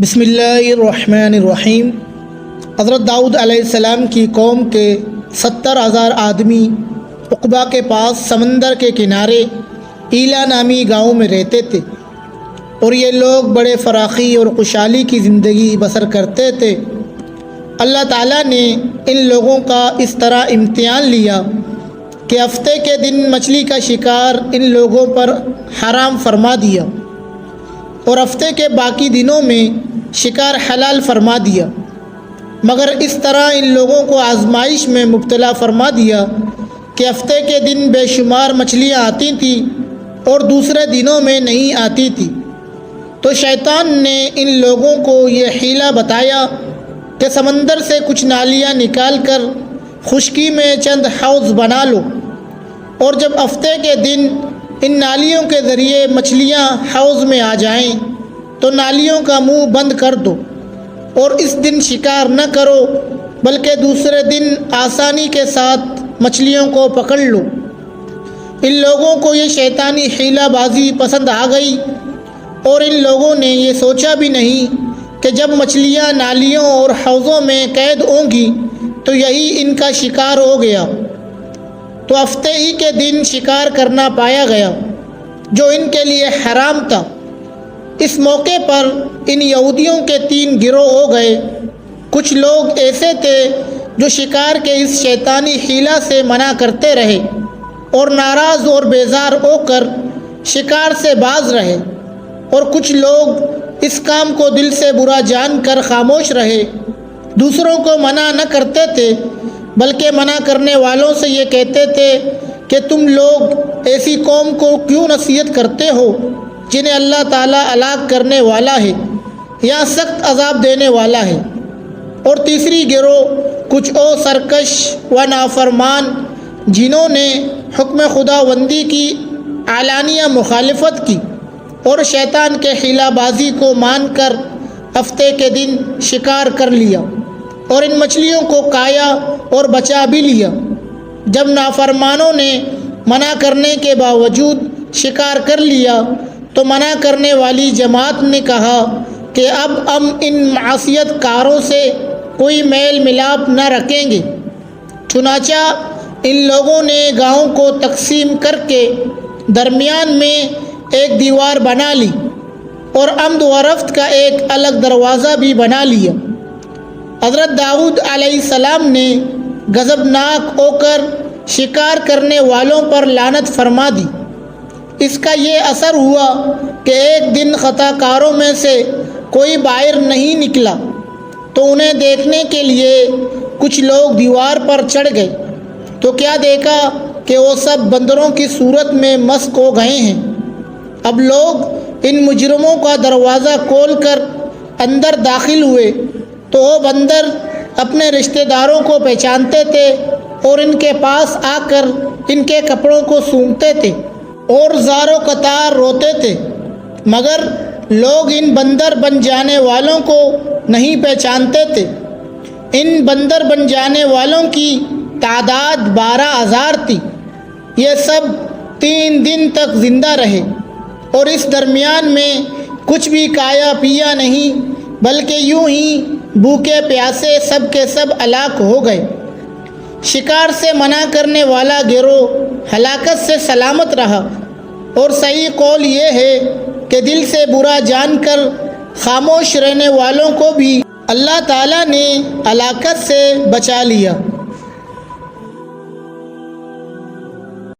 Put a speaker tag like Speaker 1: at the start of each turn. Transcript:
Speaker 1: بسم اللہ الرحمن الرحیم۔ حضرت داؤد علیہ السلام کی قوم کے 70,000 آدمی عقبہ کے پاس سمندر کے کنارے ایلا نامی گاؤں میں رہتے تھے، اور یہ لوگ بڑے فراخی اور خوشحالی کی زندگی بسر کرتے تھے۔ اللہ تعالیٰ نے ان لوگوں کا اس طرح امتحان لیا کہ ہفتے کے دن مچھلی کا شکار ان لوگوں پر حرام فرما دیا، اور ہفتے کے باقی دنوں میں شکار حلال فرما دیا، مگر اس طرح ان لوگوں کو آزمائش میں مبتلا فرما دیا کہ ہفتے کے دن بے شمار مچھلیاں آتی تھیں اور دوسرے دنوں میں نہیں آتی تھی۔ تو شیطان نے ان لوگوں کو یہ حیلہ بتایا کہ سمندر سے کچھ نالیاں نکال کر خشکی میں چند حوض بنا لو، اور جب ہفتے کے دن ان نالیوں کے ذریعے مچھلیاں حوض میں آ جائیں تو نالیوں کا منہ بند کر دو، اور اس دن شکار نہ کرو بلکہ دوسرے دن آسانی کے ساتھ مچھلیوں کو پکڑ لو۔ ان لوگوں کو یہ شیطانی حیلہ بازی پسند آ گئی، اور ان لوگوں نے یہ سوچا بھی نہیں کہ جب مچھلیاں نالیوں اور حوضوں میں قید ہوں گی تو یہی ان کا شکار ہو گیا۔ تو ہفتے ہی کے دن شکار کرنا پایا گیا جو ان کے لیے حرام تھا۔ اس موقع پر ان یہودیوں کے 3 گروہ ہو گئے۔ کچھ لوگ ایسے تھے جو شکار کے اس شیطانی حیلہ سے منع کرتے رہے اور ناراض اور بیزار ہو کر شکار سے باز رہے، اور کچھ لوگ اس کام کو دل سے برا جان کر خاموش رہے۔ دوسروں کو منع نہ کرتے تھے بلکہ منع کرنے والوں سے یہ کہتے تھے کہ تم لوگ ایسی قوم کو کیوں نصیحت کرتے ہو جنہیں اللہ تعالیٰ ہلاک کرنے والا ہے یا سخت عذاب دینے والا ہے۔ اور تیسری گروہ کچھ اور سرکش و نافرمان جنہوں نے حکم خداوندی کی اعلانیہ مخالفت کی اور شیطان کے حیلہ بازی کو مان کر ہفتے کے دن شکار کر لیا اور ان مچھلیوں کو کھایا اور بچا بھی لیا۔ جب نافرمانوں نے منع کرنے کے باوجود شکار کر لیا تو منع کرنے والی جماعت نے کہا کہ اب ہم ان معصیت کاروں سے کوئی میل ملاپ نہ رکھیں گے۔ چنانچہ ان لوگوں نے گاؤں کو تقسیم کر کے درمیان میں ایک دیوار بنا لی اور آمد و رفت کا ایک الگ دروازہ بھی بنا لیا۔ حضرت داؤد علیہ السلام نے غضبناک ہو کر شکار کرنے والوں پر لعنت فرما دی۔ اس کا یہ اثر ہوا کہ ایک دن خطا کاروں میں سے کوئی باہر نہیں نکلا، تو انہیں دیکھنے کے لیے کچھ لوگ دیوار پر چڑھ گئے تو کیا دیکھا کہ وہ سب بندروں کی صورت میں مسک ہو گئے ہیں۔ اب لوگ ان مجرموں کا دروازہ کھول کر اندر داخل ہوئے تو وہ بندر اپنے رشتہ داروں کو پہچانتے تھے اور ان کے پاس آ کر ان کے کپڑوں کو سونگھتے تھے اور زار و قطار روتے تھے، مگر لوگ ان بندر بن جانے والوں کو نہیں پہچانتے تھے۔ ان بندر بن جانے والوں کی تعداد 12,000 تھی۔ یہ سب 3 دن تک زندہ رہے اور اس درمیان میں کچھ بھی کھایا پیا نہیں، بلکہ یوں ہی بھوکے پیاسے سب کے سب ہلاک ہو گئے۔ شکار سے منع کرنے والا گروہ ہلاکت سے سلامت رہا، اور صحیح قول یہ ہے کہ دل سے برا جان کر خاموش رہنے والوں کو بھی اللہ تعالیٰ نے ہلاکت سے بچا لیا۔